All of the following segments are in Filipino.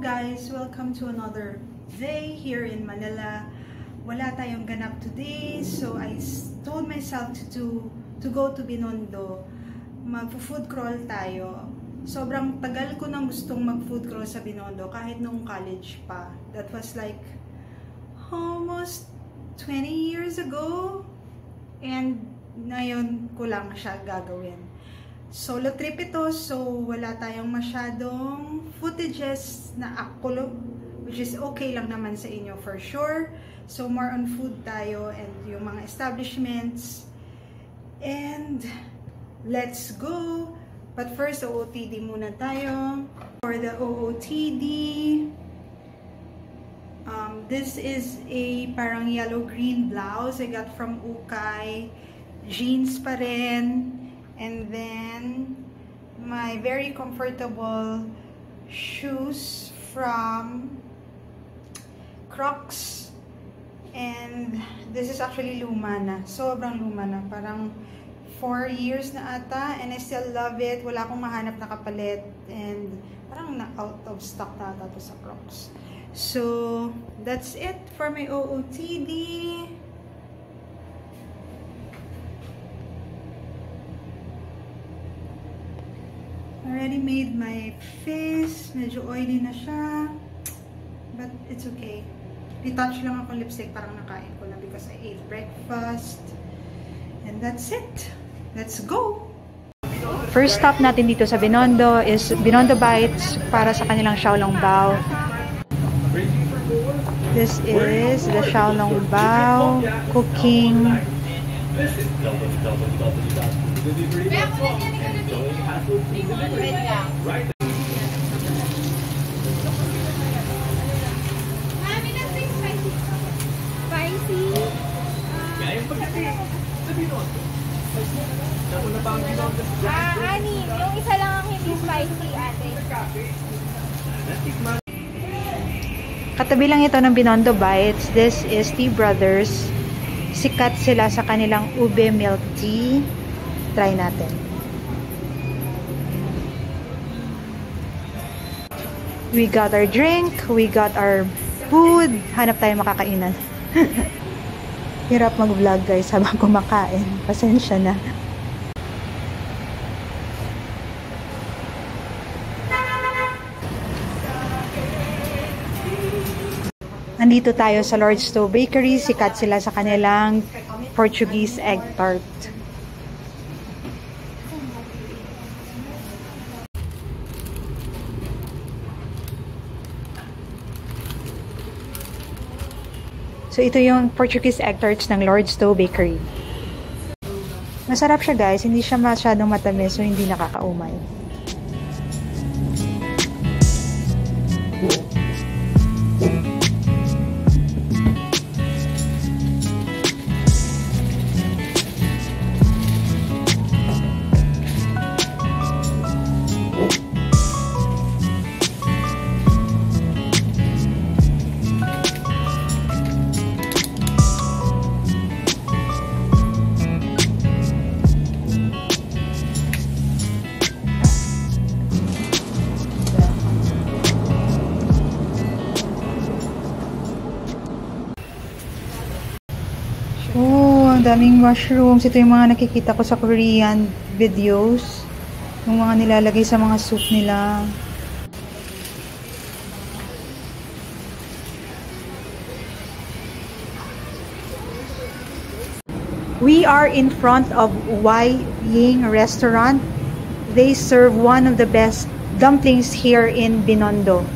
guys! Welcome to another day here in Manila. Wala tayong ganap today, so I told myself to go to Binondo. Mag-food crawl tayo. Sobrang tagal ko nang gustong mag-food crawl sa Binondo kahit nung college pa. That was like almost 20 years ago. And ngayon ko lang siya gagawin. Solo trip ito, so wala tayong masyadong footages na akulo, which is okay lang naman sa inyo for sure. So more on food tayo and yung mga establishments. And let's go! But first, OOTD muna tayo. For the OOTD, this is a parang yellow-green blouse I got from Ukay. Jeans pa rin. And then, my very comfortable shoes from Crocs. And this is actually luma na. Sobrang luma na. Parang 4 years na ata. And I still love it. Wala akong mahanap na kapalit. And parang na out of stock na ata to sa Crocs. So, that's it for my OOTD. Already made my face. Medyo oily na siya. But it's okay. Retouch lang ako lipstick. Parang nakain ko na because I ate breakfast. And that's it. Let's go! First stop natin dito sa Binondo is Binondo Bites para sa kanilang Xiaolong Bao. This is the Xiaolong Bao cooking. Ani, yung isa lang ang hindi spicy, ate. Katabi lang ito ng Binondo Bites. This is Tea Brothers. Sikat sila sa kanilang ube milk tea. Try natin. We got our drink. We got our food. Hanap tayo makakainan. Hirap mag-vlog guys habang kumakain. Pasensya na. Nandito tayo sa Lord Stowe Bakery. Sikat sila sa kanilang Portuguese egg tart. So ito yung Portuguese egg tarts ng Lord Stowe Bakery. Masarap siya guys. Hindi siya masyadong matamis so hindi nakakaumay. Oh, ang daming mushrooms. Ito yung mga nakikita ko sa Korean videos. Yung mga nilalagay sa mga soup nila. We are in front of Wai Ying Restaurant. They serve one of the best dumplings here in Binondo.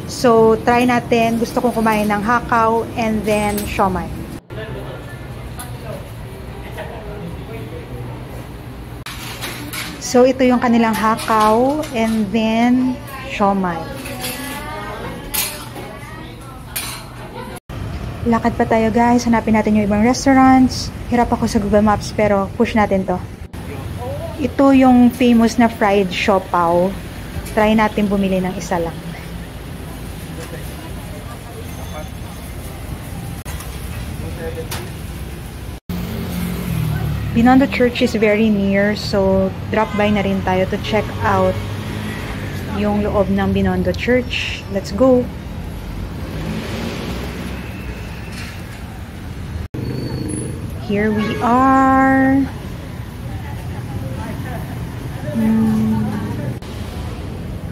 So, try natin. Gusto kong kumain ng hakaw and then siomai. So, ito yung kanilang hakaw and then siomai. Lakad pa tayo guys. Hanapin natin yung ibang restaurants. Hirap ako sa Google Maps pero push natin to. Ito yung famous na fried siopaw. Try natin bumili ng isa lang. Binondo Church is very near, so drop by na rin tayo to check out yung loob ng Binondo Church. Let's go! Here we are!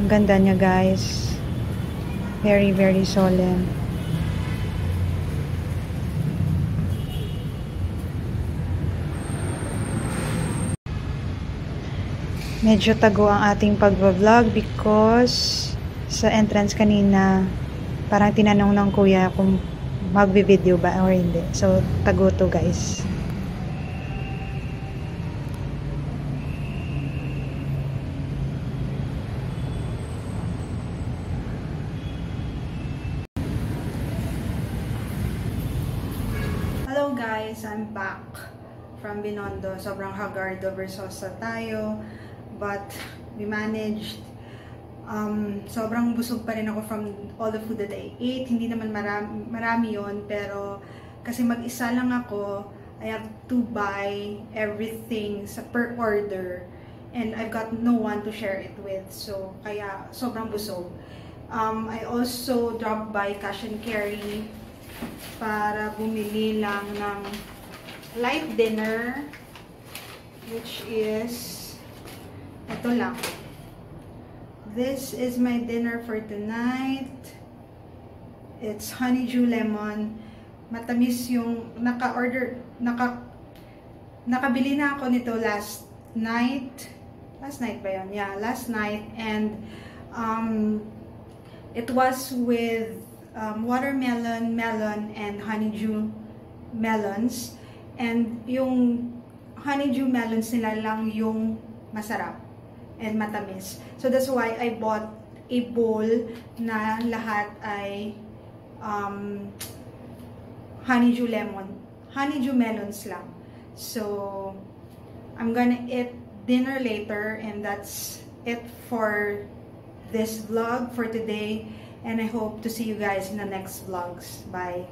Ang ganda niya, guys. Very, very solemn. Medyo tago ang ating pag-vlog because sa entrance kanina parang tinanong ng kuya kung magbi-video ba or hindi. So, tago to, guys. Hello guys, I'm back from Binondo. Sobrang haggard Versosa tayo, but we managed. Sobrang busog pa rin ako from all the food that I ate. Hindi naman marami yon, pero kasi mag-isa lang ako, I have to buy everything sa per order, and I've got no one to share it with. So kaya sobrang busog. I also dropped by Cash and Carry para bumili lang ng light dinner, which is ito lang. This is my dinner for tonight. It's honeydew lemon. Matamis yung nakabili na ako nito last night. Last night ba yun? Yeah, last night. And it was with watermelon, melon, and honeydew melons. And yung honeydew melons nila lang yung masarap and matamis. So that's why I bought a bowl na lahat ay honeydew melons lang. So I'm gonna eat dinner later, and that's it for this vlog for today. And I hope to see you guys in the next vlogs. Bye.